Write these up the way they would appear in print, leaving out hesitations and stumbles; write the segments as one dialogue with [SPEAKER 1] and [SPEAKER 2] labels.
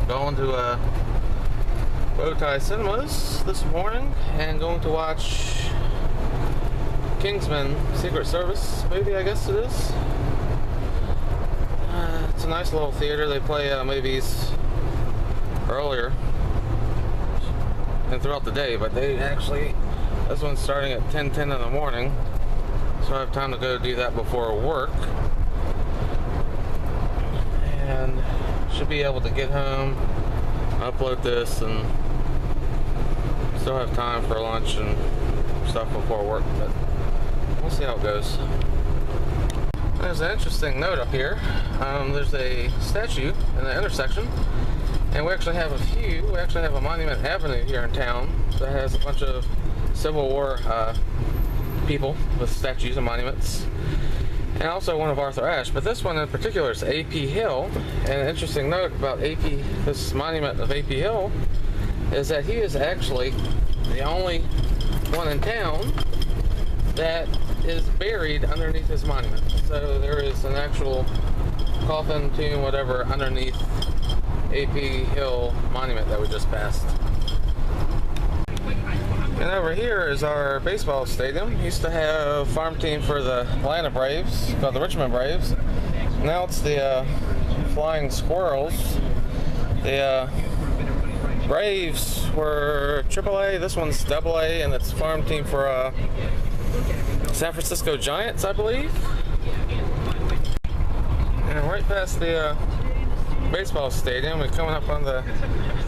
[SPEAKER 1] going to Bowtie Cinemas this morning and going to watch Kingsman Secret Service movie, I guess it is. It's a nice little theater. They play movies earlier and throughout the day, but this one's starting at 10:10 in the morning, so I have time to go do that before work, and should be able to get home, upload this, and still have time for lunch and stuff before work, but we'll see how it goes. There's an interesting note up here. There's a statue in the intersection, and we actually have a Monument Avenue here in town that has a bunch of Civil War people with statues and monuments, and also one of Arthur Ashe. But this one in particular is A.P. Hill. And an interesting note about this monument of A.P. Hill is that he is actually the only one in town that is buried underneath his monument. So there is an actual coffin, tomb, whatever, underneath A.P. Hill monument that we just passed. And over here is our baseball stadium. Used to have a farm team for the Atlanta Braves called the Richmond Braves. Now it's the Flying Squirrels. The Braves were AAA. This one's AA, and it's a farm team for San Francisco Giants, I believe. And right past the baseball stadium, we're coming up on the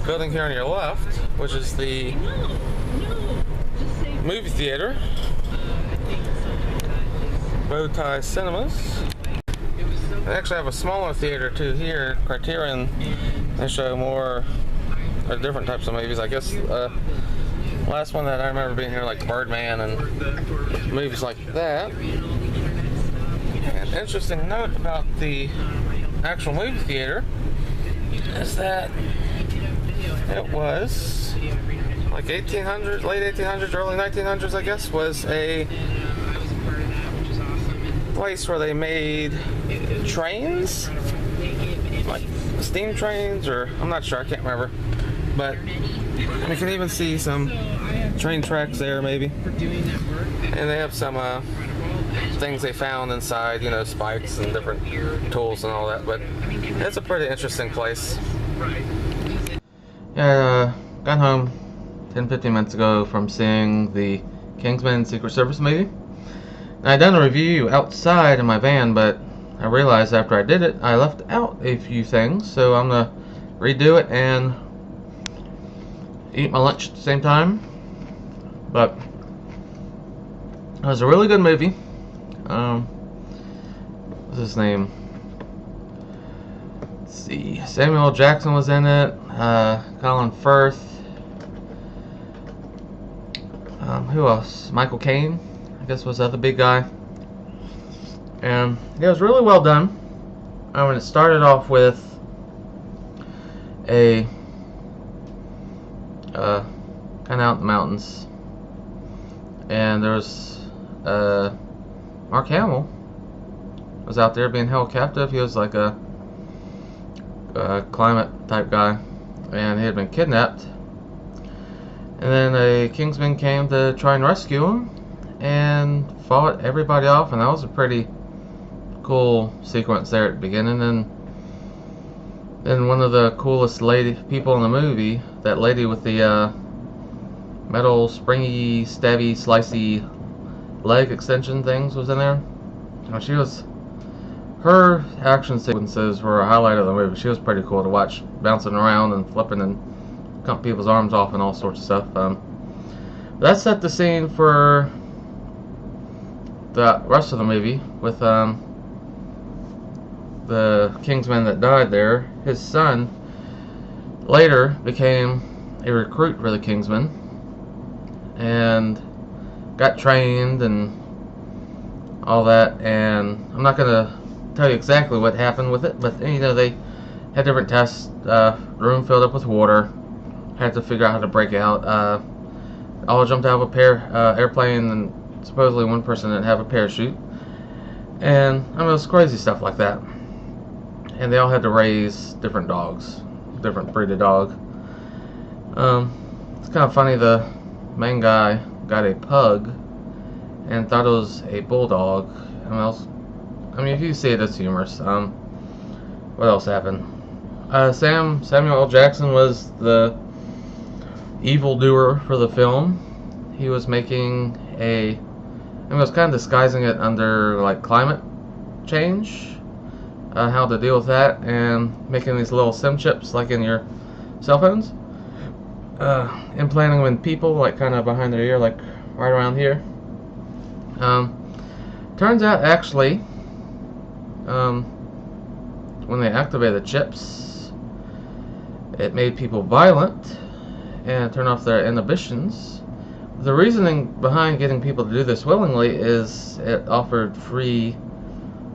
[SPEAKER 1] building here on your left, which is the movie theater, Bowtie Cinemas. They actually have a smaller theater too here, Criterion. They show more or different types of movies. I guess last one that I remember being here, like Birdman and movies like that. An interesting note about the actual movie theater is that it was like 1800s, late 1800s, early 1900s, I guess, was a place where they made trains, like steam trains, or I'm not sure, I can't remember, but we can even see some train tracks there maybe, and they have some things they found inside, you know, spikes and different tools and all that, but it's a pretty interesting place. Yeah, got home 10-15 minutes ago from seeing the Kingsman Secret Service movie. And I'd done a review outside in my van, but I realized after I did it, I left out a few things, so I'm gonna redo it and eat my lunch at the same time. But it was a really good movie. What's his name? Let's see. Samuel L. Jackson was in it. Colin Firth. Who else? Michael Caine, I guess, was the other big guy. And yeah, it was really well done. It started off with a kind of out in the mountains, and there was Mark Hamill was out there being held captive. He was like a climate type guy, and he had been kidnapped. And then a Kingsman came to try and rescue him and fought everybody off, and that was a pretty cool sequence there at the beginning. And then one of the coolest people in the movie, that lady with the metal springy, stabby, slicey leg extension things, was in there. Her action sequences were a highlight of the movie. She was pretty cool to watch, bouncing around and flipping and cutting people's arms off and all sorts of stuff. That set the scene for the rest of the movie with the Kingsman that died there. His son later became a recruit for the Kingsman and got trained and all that, and I'm not going to tell you exactly what happened with it, but you know, they had different tests. Room filled up with water, had to figure out how to break out. All jumped out of a airplane, and supposedly one person didn't have a parachute, and I mean, it was crazy stuff like that. And they all had to raise different dogs. different breed of dog. It's kind of funny, the main guy got a pug and thought it was a bulldog. I mean, if you see it, it's humorous. What else happened? Samuel L. Jackson was the evildoer for the film. He was making he was kind of disguising it under like climate change, how to deal with that, and making these little SIM chips like in your cell phones, implanting them in people, like kind of behind their ear, like right around here. Turns out actually, when they activated the chips, it made people violent and turn off their inhibitions. The reasoning behind getting people to do this willingly is it offered free,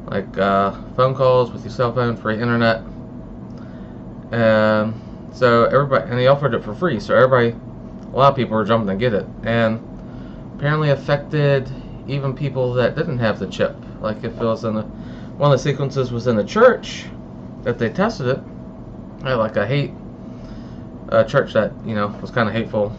[SPEAKER 1] like, phone calls with your cell phone, free internet, and so everybody, and he offered it for free, so a lot of people were jumping to get it, and apparently affected even people that didn't have the chip. Like if it was one of the sequences was in the church that they tested it, like a church that, you know, was kind of hateful.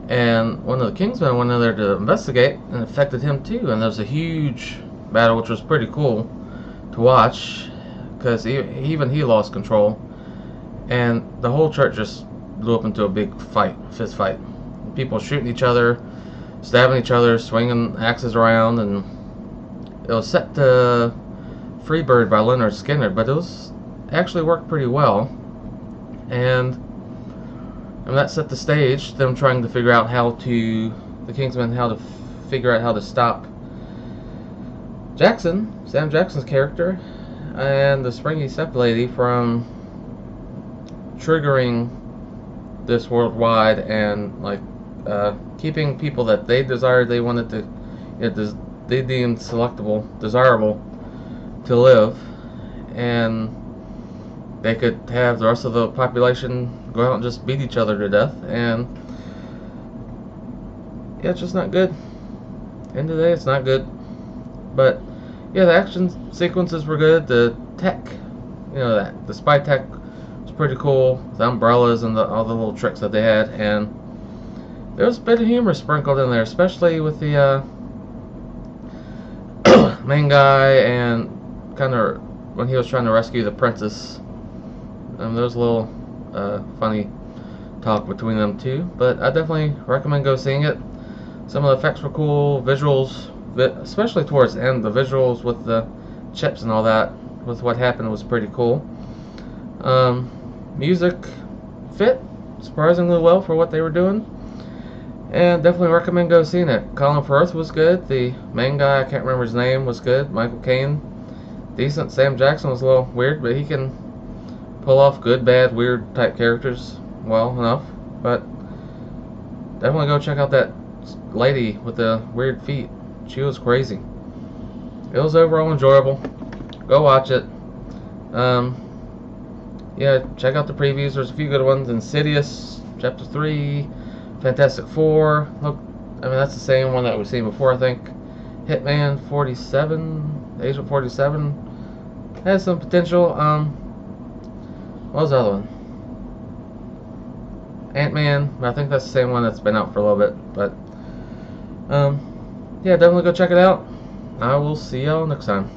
[SPEAKER 1] And one of the Kingsmen went in there to investigate, and it affected him too. And there was a huge battle, which was pretty cool to watch, because even he lost control, and the whole church just blew up into a big fist fight. People shooting each other, stabbing each other, swinging axes around, and it was set to Freebird by Leonard Skinner, but it was actually worked pretty well, and that set the stage, them trying to figure out the Kingsmen, how to figure out how to stop Sam Jackson's character, and the Springy Step Lady from triggering this worldwide, and like keeping people that they desired, they wanted to, they deemed desirable to live, and they could have the rest of the population go out and just beat each other to death. And yeah, it's just not good. End of the day, it's not good. But yeah, the action sequences were good. The tech, you know, the spy tech was pretty cool. The umbrellas and all the little tricks that they had, and there was a bit of humor sprinkled in there, especially with the main guy, and kind of when he was trying to rescue the princess. There was a little funny talk between them two, but I definitely recommend go seeing it. Some of the effects were cool, visuals, especially towards the end, the visuals with the chips and all that, with what happened, was pretty cool. Music fit surprisingly well for what they were doing, and definitely recommend go seeing it. Colin Firth was good. The main guy, I can't remember his name, was good. Michael Caine, decent. Sam Jackson was a little weird, but he can pull off good, bad, weird type characters well enough. But definitely go check out that lady with the weird feet. She was crazy. It was overall enjoyable. Go watch it. Yeah, check out the previews. There's a few good ones. Insidious Chapter 3, Fantastic Four. Look, I mean, that's the same one that we've seen before, I think. Hitman 47, Agent 47 has some potential. What was the other one? Ant-Man. I think that's the same one that's been out for a little bit. But yeah, definitely go check it out. I will see y'all next time.